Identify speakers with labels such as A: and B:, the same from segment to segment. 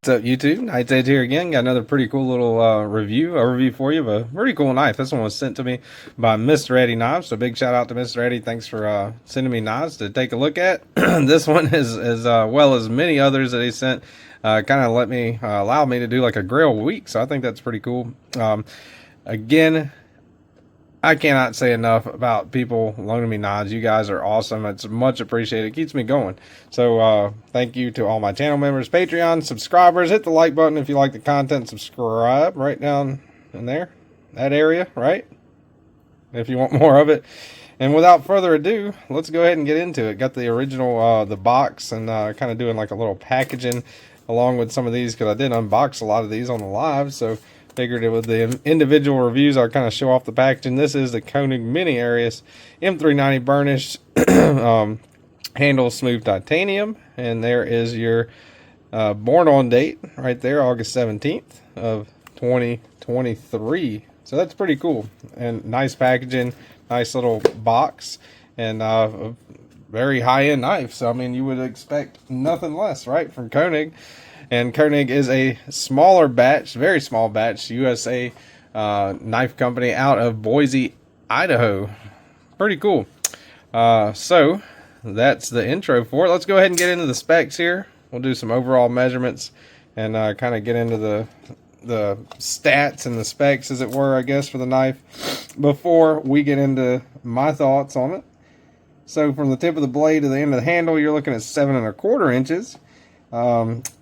A: What's up, YouTube? Knight's Edge here again. Got another pretty cool little overview for you of a pretty cool knife. This one was sent to me by Mr. Eddie Knives, so big shout out to Mr. Eddie. Thanks for sending me knives to take a look at. This one is as well as many others that he sent. Kind of allowed me to do like a Grail week, so I think that's pretty cool. Again, I cannot say enough about people loaning me knives. You guys are awesome. It's much appreciated. It keeps me going. So thank you to all my channel members, Patreon subscribers. Hit the like button if you like the content. Subscribe right down in there, that area, right? If you want more of it. And without further ado, let's go ahead and get into it. Got the original, the box, and kind of doing like a little packaging along with some of these because I did unbox a lot of these on the live. So figured it with the individual reviews, I'll kind of show off the packaging. This is the Koenig Mini Arius M390 burnished handle smooth titanium, and there is your born on date right there, August 17th of 2023. So that's pretty cool and nice packaging, nice little box, and a very high-end knife. So I mean, you would expect nothing less, right, from Koenig. And Koenig is a smaller batch, very small batch, USA knife company out of Boise, Idaho. Pretty cool. So that's the intro for it. Let's go ahead and get into the specs here. We'll do some overall measurements and kind of get into the stats and the specs, as it were, I guess, for the knife before we get into my thoughts on it. So from the tip of the blade to the end of the handle, you're looking at 7 1/4 inches.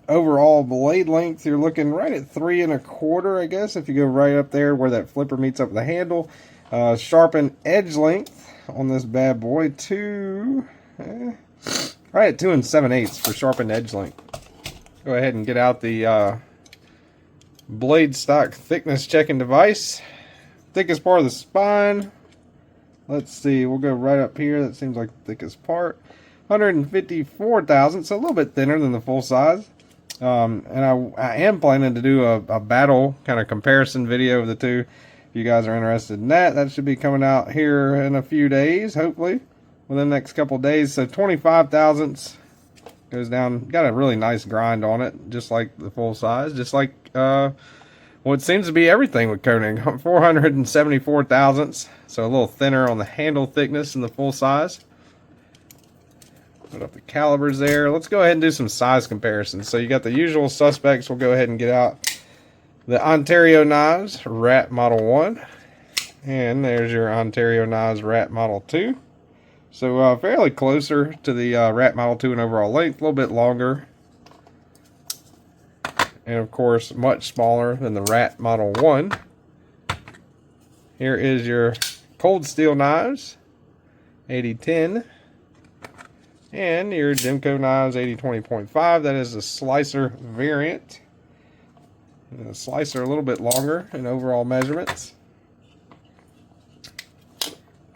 A: Overall blade length, you're looking right at 3 1/4, I guess, if you go right up there where that flipper meets up with the handle. Sharpened edge length on this bad boy, right at 2 7/8 for sharpened edge length. Go ahead and get out the blade stock thickness checking device. Thickest part of the spine, let's see, we'll go right up here. That seems like the thickest part. 154 thousandths, so a little bit thinner than the full size. And I am planning to do a battle kind of comparison video of the two. If you guys are interested in that, that should be coming out here in a few days, hopefully within the next couple of days. So 25 thousandths goes down, got a really nice grind on it, just like the full size, just like what seems to be everything with Koenig. 474 thousandths, so a little thinner on the handle thickness than the full size. Put up the calibers there. Let's go ahead and do some size comparisons. So you got the usual suspects. We'll go ahead and get out the Ontario Knives Rat Model 1. And there's your Ontario Knives Rat Model 2. So fairly closer to the Rat Model 2 in overall length. A little bit longer. And of course, much smaller than the Rat Model 1. Here is your Cold Steel Knives 8010. And your Demco Knives 8020.5, that is a slicer variant. And the slicer a little bit longer in overall measurements.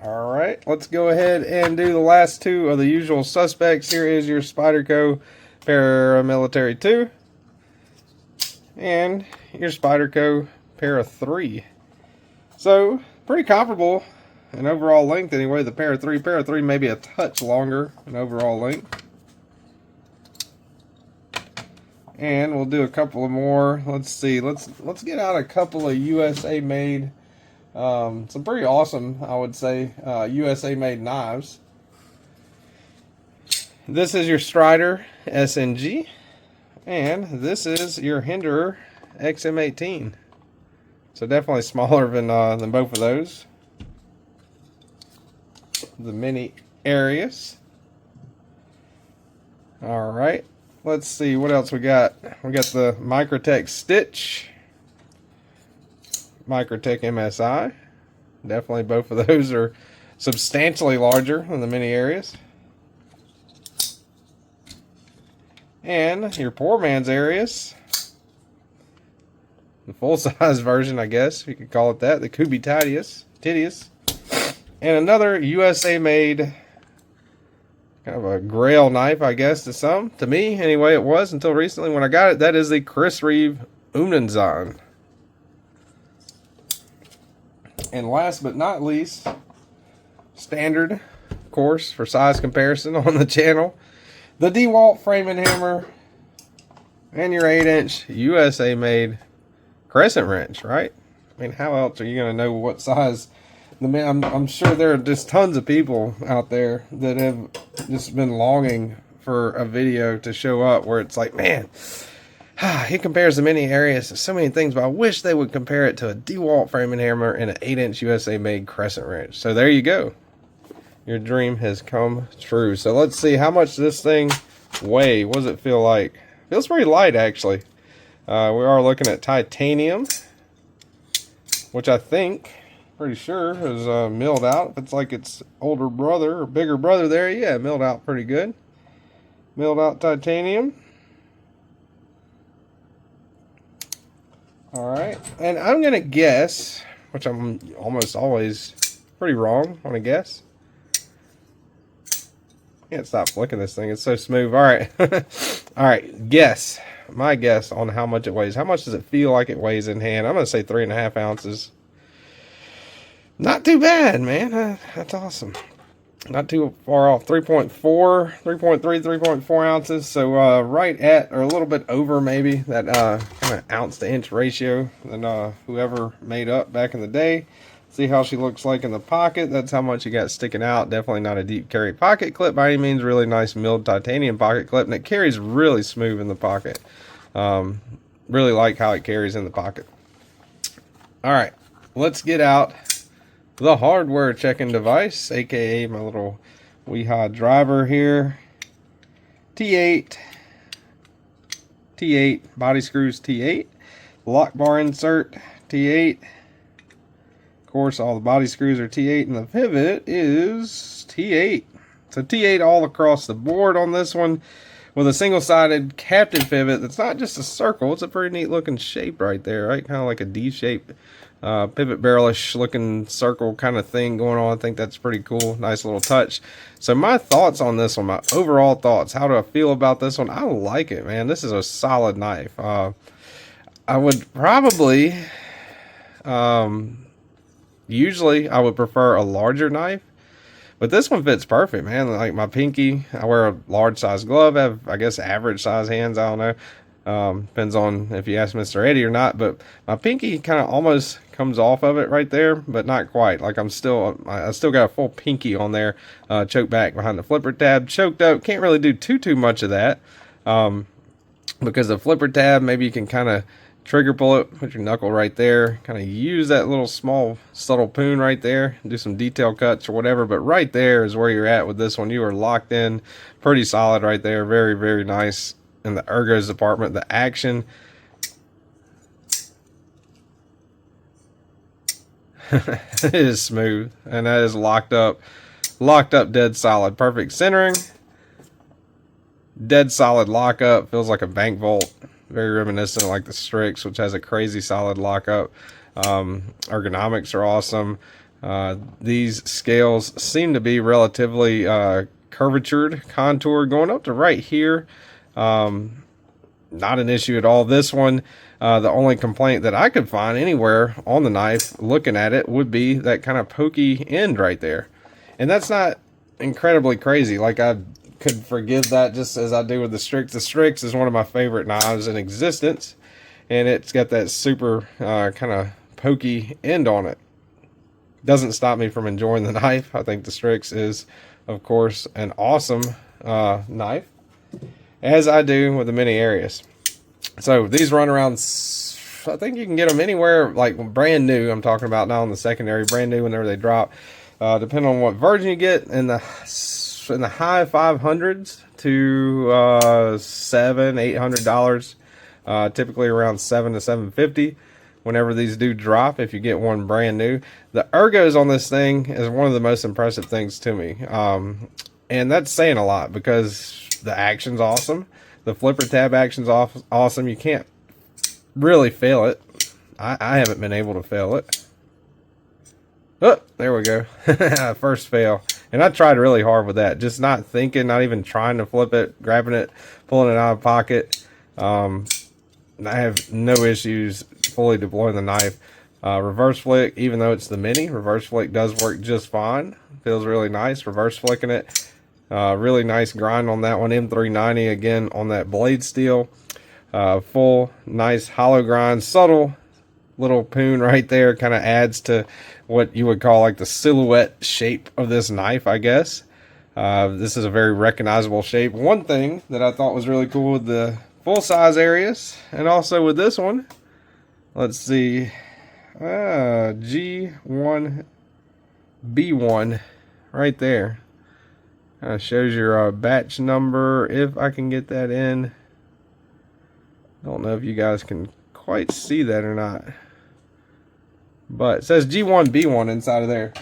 A: Alright, let's go ahead and do the last two of the usual suspects. Here is your Spyderco Paramilitary 2. And your Spyderco Para 3. So, pretty comparable in overall length anyway. The Para 3 maybe a touch longer in overall length. And we'll do a couple of more. Let's see, let's get out a couple of USA made, some pretty awesome, I would say, USA made knives. This is your Strider SNG, and this is your Hinderer XM18. So definitely smaller than both of those. The Mini Arius. Alright, let's see what else we got. We got the Microtech Stitch, Microtech MSI. Definitely both of those are substantially larger than the Mini Arius. And your poor man's Arius, the full size version, I guess if you could call it that, the Kubi Titius. And another USA made kind of a Grail knife, I guess, to some. To me, anyway, it was until recently when I got it. That is the Chris Reeve Umnenzon. And last but not least, standard, of course, for size comparison on the channel, the DeWalt Frame and Hammer and your 8-inch USA made crescent wrench, right? I mean, how else are you going to know what size? I'm sure there are just tons of people out there that have just been longing for a video to show up where it's like, man, he compares the mini Arius to so many things, but I wish they would compare it to a DeWalt framing hammer and an 8-inch USA made crescent wrench. So there you go. Your dream has come true. So let's see how much this thing weigh. What does it feel like? Feels pretty light, actually. We are looking at titanium, which I think, pretty sure, is milled out. If it's like its older brother or bigger brother there, yeah, milled out pretty good. Milled out titanium. Alright, and I'm going to guess, which I'm almost always pretty wrong on a guess. Can't stop flicking this thing, it's so smooth. Alright, alright, guess. My guess on how much it weighs. How much does it feel like it weighs in hand? I'm going to say 3.5 ounces. Not too bad, man. That's awesome. Not too far off. 3.4, 3.3, 3.4 ounces. So right at, or a little bit over maybe, that kind of ounce to inch ratio that whoever made up back in the day. See how she looks like in the pocket. That's how much you got sticking out. Definitely not a deep carry pocket clip by any means. Really nice milled titanium pocket clip, and it carries really smooth in the pocket. Really like how it carries in the pocket. Alright, let's get out the hardware checking device, aka my little Weehaw driver here. T8, body screws T8, lock bar insert T8. Of course, all the body screws are T8, and the pivot is T8. So T8 all across the board on this one, with a single-sided captive pivot that's not just a circle. It's a pretty neat looking shape right there, right? Kind of like a D-shape pivot barrelish looking circle kind of thing going on. I think that's pretty cool. Nice little touch. So my thoughts on this one, my overall thoughts, how do I feel about this one? I like it, man. This is a solid knife. I would probably, usually I would prefer a larger knife, but this one fits perfect, man. Like my pinky, I wear a large size glove. I have, I guess, average size hands. I don't know. Depends on if you ask Mr. Eddie or not, but my pinky kind of almost comes off of it right there, but not quite. Like I still got a full pinky on there, choked back behind the flipper tab, choked up. Can't really do too much of that, because the flipper tab, maybe you can kind of trigger pull it, put your knuckle right there, kind of use that little small subtle poon right there, do some detail cuts or whatever, but right there is where you're at with this one. You are locked in pretty solid right there. Very, very nice. In the ergos department, the action it is smooth, and that is locked up dead solid. Perfect centering, dead solid lockup. Feels like a bank vault. Very reminiscent of like the Strix, which has a crazy solid lockup. Ergonomics are awesome. These scales seem to be relatively curvatured, contoured, going up to right here. Not an issue at all. This one, the only complaint that I could find anywhere on the knife looking at it would be that kind of pokey end right there, and that's not incredibly crazy. Like I could forgive that just as I do with the Strix. The Strix is one of my favorite knives in existence, and it's got that super kind of pokey end on it. Doesn't stop me from enjoying the knife. I think the Strix is, of course, an awesome knife, as I do with the mini Arius. So these run around, I think you can get them anywhere, like brand new. I'm talking about now on the secondary, brand new whenever they drop. Depending on what version you get, in the high 500s to $700-800. Typically around $700 to $750 whenever these do drop, if you get one brand new. The ergos on this thing is one of the most impressive things to me, and that's saying a lot, because the action's awesome. The flipper tab action's awesome. You can't really fail it. I haven't been able to fail it. Oh, there we go. First fail. And I tried really hard with that. Just not thinking, not even trying to flip it, grabbing it, pulling it out of pocket. I have no issues fully deploying the knife. Reverse flick, even though it's the mini, reverse flick does work just fine. Feels really nice. Reverse flicking it. Really nice grind on that one. M390 again on that blade steel. Full, nice hollow grind, subtle little poon right there, kind of adds to what you would call like the silhouette shape of this knife, I guess. This is a very recognizable shape. One thing that I thought was really cool with the full size Arius, and also with this one, let's see, G1B1 right there. Shows your batch number, if I can get that in. Don't know if you guys can quite see that or not, but it says G1B1 inside of there.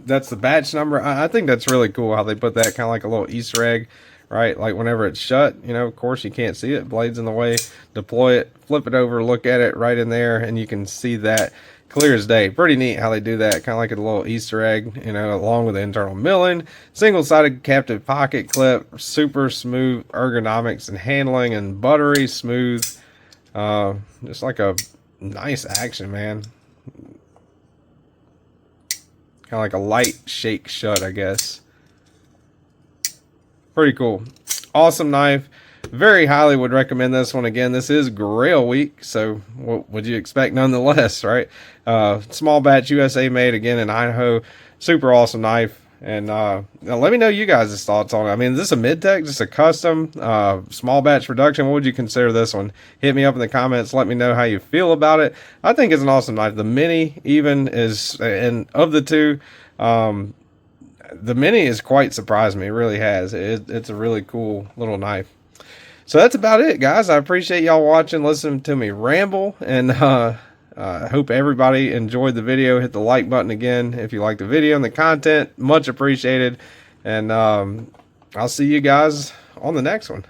A: That's the batch number. I think that's really cool how they put that, kind of like a little Easter egg, right? Like whenever it's shut, you know, of course you can't see it, blade's in the way, deploy it, flip it over, look at it right in there, and you can see that clear as day. Pretty neat how they do that, kind of like a little Easter egg, you know, along with the internal milling, single-sided captive pocket clip, super smooth ergonomics and handling, and buttery smooth. Just like a nice action, man. Kind of like a light shake shut, I guess. Pretty cool. Awesome knife. Very highly would recommend this one. Again, this is Grail week, so what would you expect nonetheless, right? Small batch, USA made, again in Idaho. Super awesome knife. And now let me know you guys' thoughts on it. I mean, is this a mid-tech, just a custom, small batch production? What would you consider this one? Hit me up in the comments. Let me know how you feel about it. I think it's an awesome knife. The Mini even is, and of the two, the Mini has quite surprised me. It really has. It's a really cool little knife. So that's about it, guys. I appreciate y'all watching, listening to me ramble, and I hope everybody enjoyed the video. Hit the like button again if you like the video and the content. Much appreciated. And I'll see you guys on the next one.